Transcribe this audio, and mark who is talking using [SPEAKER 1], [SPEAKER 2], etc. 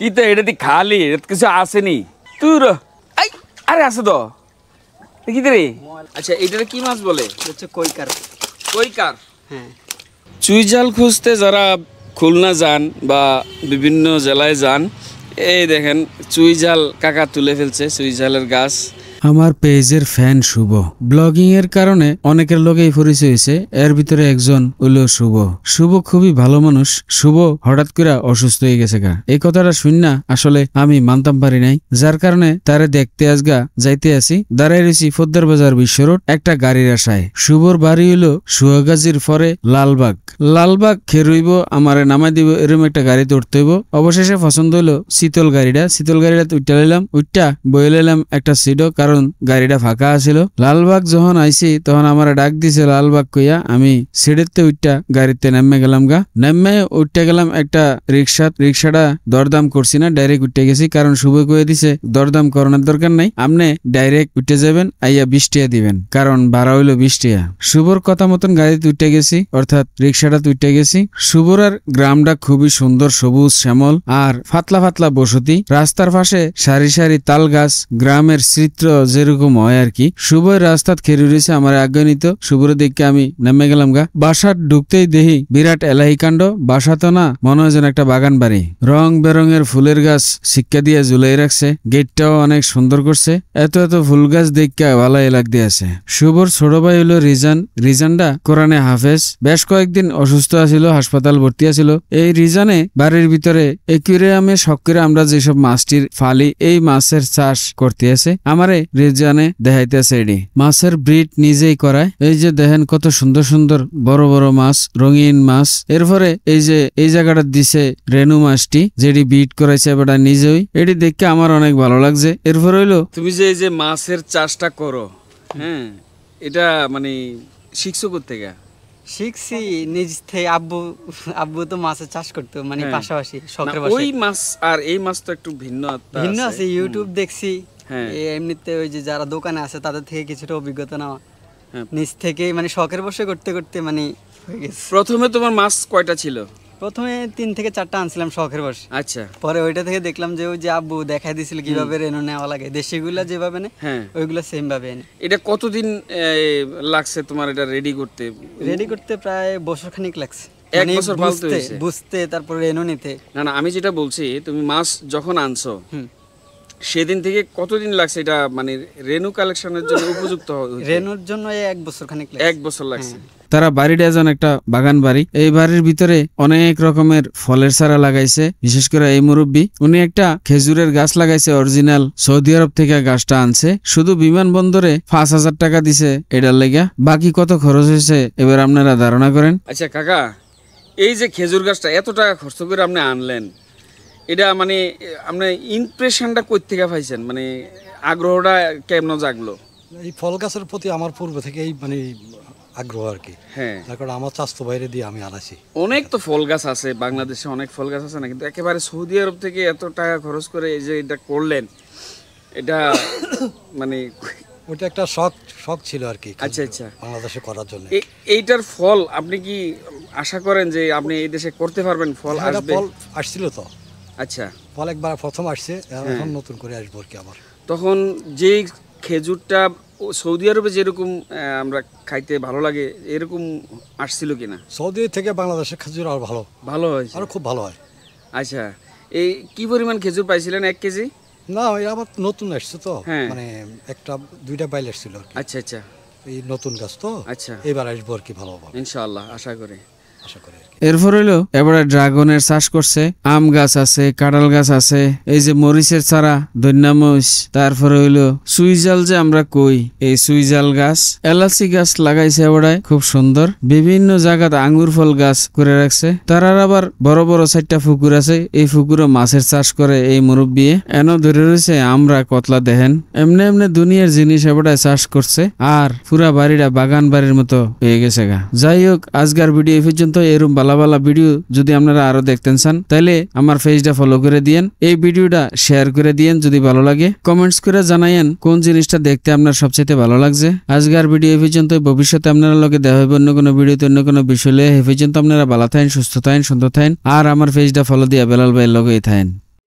[SPEAKER 1] কি তো এটা দি খালি এটা কিছু আসেনি তুই আরে আছে তো কি রে আচ্ছা এটারে কি মাছ বলে
[SPEAKER 2] হচ্ছে কৈকার
[SPEAKER 1] কৈকার
[SPEAKER 2] হ্যাঁ
[SPEAKER 1] চুই জাল খুঁজতে যারা খুলনা যান বা বিভিন্ন জেলায় যান এই দেখেন চুই জাল কাকা তুলে ফেলছে চুই জালের গাছ
[SPEAKER 3] আমার পেজের ফ্যান শুভ ব্লগিং এর কারণে অনেকের লোকেই পরিচয় হয়েছে এর ভিতরে একজন হলো শুভ শুভ খুবই ভালো মানুষ শুভ হঠাৎ করে অসুস্থ হয়ে গেছে গা এই কথাটা শুননা আসলে আমি মানতাম পারি নাই যার কারণে তারে দেখতে আসগা যাইতে আসি দাঁড়াই রয়েছি ফদ্দার বাজার বিশ্ব রোড একটা গাড়ির আশায় শুভর বাড়ি হইলো সুহাগাজীর পরে লালবাগ খেরুইব আমারে নামাই দিব এরকম একটা গাড়িতে উঠতে হইব অবশেষে পছন্দ হইলো শীতল গাড়িটা উঠতে লাইলাম উঠটা বয়ে লাইলাম একটা সিটও কারণ গাড়িটা ফাঁকা আছিল লালবাগ যখন আইছি তখন আমার ডাক দিছে লালবাগ কইয়া আমি সিটেতে উঠটা গাড়িতে নেমে গেলাম নেমে উঠতে গেলাম একটা রিক্সাটা দরদাম করছি না ডাইরেক্ট উঠতে গেছি কারণ শুভ কয়ে দিছে দরদাম করানোর দরকার নাই আপনি ডাইরেক্ট উঠে যাবেন আইয়া 20 টাকা দিবেন কারণ ভাড়া হইলো 20 টাকা শুভর কথা মতন গাড়িতে উঠতে গেছি অর্থাৎ রিক্সাটা উঠতে গেছি শুভর আর গ্রামটা খুবই সুন্দর সবুজ শ্যামল আর ফাতলা বসতি রাস্তার পাশে সারি সারি তাল গাছ গ্রামের চিত্র যেরকম হয় আর কি শুভর রাস্তাত খেরি রয়েছে আমার আজ্ঞানিত শুভর দেখে আমি নেমে গেলাম বাসার ঢুকতেই দেখি বিরাট এলাহি কাণ্ড বাসা তো না মনে হয় যেন একটা বাগান বাড়ি রং বেরঙের ফুলের গাছ শিক্ষা দিয়ে ঝুলাই রাখছে গেটটাও অনেক সুন্দর করছে এত ফুল গাছ দেখে ভালো এলাক দিয়ে আছে শুভর ছোট ভাই হলো রিজানটা কোরআনে হাফেজ বেশ কয়েকদিন অসুস্থ আছিল হাসপাতাল ভর্তি আছিল এই রিজানে বাড়ির ভিতরে একুরিয়ামে শখ করে আমরা যেসব মাছটির ফালি এই মাছের চাষ করতে আছে আমারে রিজানে দেখাইতেছে এডি মাছের ব্রিড নিজেই করায় এই যে দেখেন কত সুন্দর বড় মাছ রঙিন মাছ এরপরে এই যে এই জায়গাটা দিছে রেনু মাছটি যেটি ব্রিড করাইছে বেটা নিজেই এটি দেখে আমার অনেক ভালো লাগছে এরপর হইলো
[SPEAKER 1] তুমি যে এই যে মাছের চাষটা করো হ্যাঁ এটা মানে শিখছো কোত্থেকে
[SPEAKER 2] শিখছি নিজ থেকে আব্বু তো মাছের চাষ করতো মানে পাশাপাশি শখের
[SPEAKER 1] বসে ওই মাছ আর এই মাছ তো একটু ভিন্ন
[SPEAKER 2] আছে ইউটিউব দেখছি এমনিতে ওই যে যারা দোকানে আছে তাদের থেকে কিছুটা অভিজ্ঞতা নেওয়া নিজ থেকে মানে শখের বসে করতে মানে হয়ে গেছে
[SPEAKER 1] প্রথমে তোমার মাছ কয়টা ছিল
[SPEAKER 2] প্রথমে 3 থেকে 4টা আনছিলাম শখের বসে
[SPEAKER 1] আচ্ছা
[SPEAKER 2] পরে ওইটা থেকে দেখলাম যে ওই যে আব্বু দেখাই দিছিল কিভাবে রেনু নেওয়া লাগে দেশিগুলা যেভাবে নেয় ওইগুলো সেম ভাবে এনে
[SPEAKER 1] এটা কতদিন লাগছে তোমার এটা রেডি করতে
[SPEAKER 2] প্রায় বছরখানিক লাগছে
[SPEAKER 1] এক বছর
[SPEAKER 2] বুঝতে তারপর রেনু নিতে
[SPEAKER 1] না আমি যেটা বলছি তুমি মাছ যখন আনছো সেদিন থেকে কতদিন লাগছে এটা মানে রেনু কালেকশনের জন্য উপযুক্ত
[SPEAKER 2] রেনুর জন্য 1 বছরখানিক লাগছে
[SPEAKER 1] 1 বছর লাগছে
[SPEAKER 3] তারা বাড়িটা যেন একটা বাগান বাড়ি এই বাড়ির ভিতরে অনেক রকমের ফলের চারা লাগাইছে বিশেষ করে এই মুরব্বী উনি একটা খেজুরের গাছ লাগাইছে অরিজিনাল সৌদি আরব থেকে গাছটা আনছে শুধু বিমানবন্দরে 5,000 টাকা দিছে এটার লেগা বাকি কত খরচ হয়েছে এবার আপনারা ধারণা করেন
[SPEAKER 1] আচ্ছা কাকা এই যে খেজুর গাছটা এত টাকা খরচ করে আপনি আনলেন এটা মানে আপনি ইমপ্রেশনটা কই থেকে পাইছেন মানে আগ্রহটা কেমন জাগলো
[SPEAKER 4] এই ফল গাছের প্রতি আমার পূর্ব থেকেই মানে আগ্রহ আর কি তার কারণ আমার চাষতো বাইরে দিয়ে আমি আনাছি
[SPEAKER 1] অনেক তো ফল গাছ আছে বাংলাদেশে অনেক ফল গাছ আছে না কিন্তু একেবারে সৌদি আরব থেকে এত টাকা খরচ করে এই যে এটা করলেন এটা মানে
[SPEAKER 4] ওটা একটা শখ ছিল আর কি
[SPEAKER 1] আচ্ছা
[SPEAKER 4] বাংলাদেশে করার জন্য
[SPEAKER 1] এইটার ফল আপনি কি আশা করেন যে আপনি এই দেশে করতে পারবেন ফল আসবে
[SPEAKER 4] ফল আসছিল তো
[SPEAKER 1] আচ্ছা
[SPEAKER 4] ফল একবার প্রথম আসছে এখন নতুন করে আসবে আর কি আবার
[SPEAKER 1] তখন যে খেজুরটা সৌদি আরবে যেরকম আমরা খাইতে ভালো লাগে এরকম আসছিল কিনা
[SPEAKER 4] সৌদি থেকে বাংলাদেশের খেজুর আর ভালো
[SPEAKER 1] হয়েছে
[SPEAKER 4] আর খুব ভালো হয়
[SPEAKER 1] আচ্ছা এই কি পরিমাণ খেজুর পাইছিলেন 1 কেজি
[SPEAKER 4] না ওই আবার নতুন আসছে তো মানে একটা 2টা বাইল আসছিল
[SPEAKER 1] আচ্ছা
[SPEAKER 4] এই নতুন গাছ তো
[SPEAKER 1] আচ্ছা
[SPEAKER 4] এবার আসবো আর কি ভালো হবে
[SPEAKER 1] ইনশাআল্লাহ আশা করি
[SPEAKER 3] এরপর হইলো এবারে ড্রাগনের চাষ করছে আম গাছ আছে কাঁঠাল গাছ আছে এই যে মরিচের চারা ধন্যামরিচ তারপরে হইলো সুইজাল যে আমরা কই এই সুইজাল গাছ এলাচি গাছ লাগাইছে এবারে খুব সুন্দর বিভিন্ন জায়গাতে আঙ্গুর ফল গাছ করে রাখছে তার আবার বড় 4টা পুকুর আছে এই পুকুরে মাছের চাষ করে এই মুরব্বী এনো ধরে রয়েছে আমরা কতলা দেখেন এমনি দুনিয়ার জিনিস এবারে চাষ করছে আর পুরা বাড়িটা বাগান বাড়ির মতো হয়ে গেছে যাই হোক আজকের ভিডিও পর্যন্ত এরকম ভালো ভিডিও যদি আপনারা আরো দেখতেন চান তাহলে আমার পেজটা ফলো করে দিয়েন এই ভিডিওটা শেয়ার করে দিয়েন যদি ভালো লাগে কমেন্টস করে জানাইয়েন কোন জিনিসটা দেখতে আপনার সবচেয়ে ভালো লাগছে আজকের ভিডিও পর্যন্ত ভবিষ্যতে আপনারা লগে দেখা হবে অন্য কোনো ভিডিওতে অন্য কোনো বিষয় নিয়ে পর্যন্ত আপনারা ভালো থাকেন সুস্থ থাকেন সুন্দর থাকেন আর আমার পেজটা ফলো দিয়ে বেলাল ভাইয়ের লগেই থাকেন।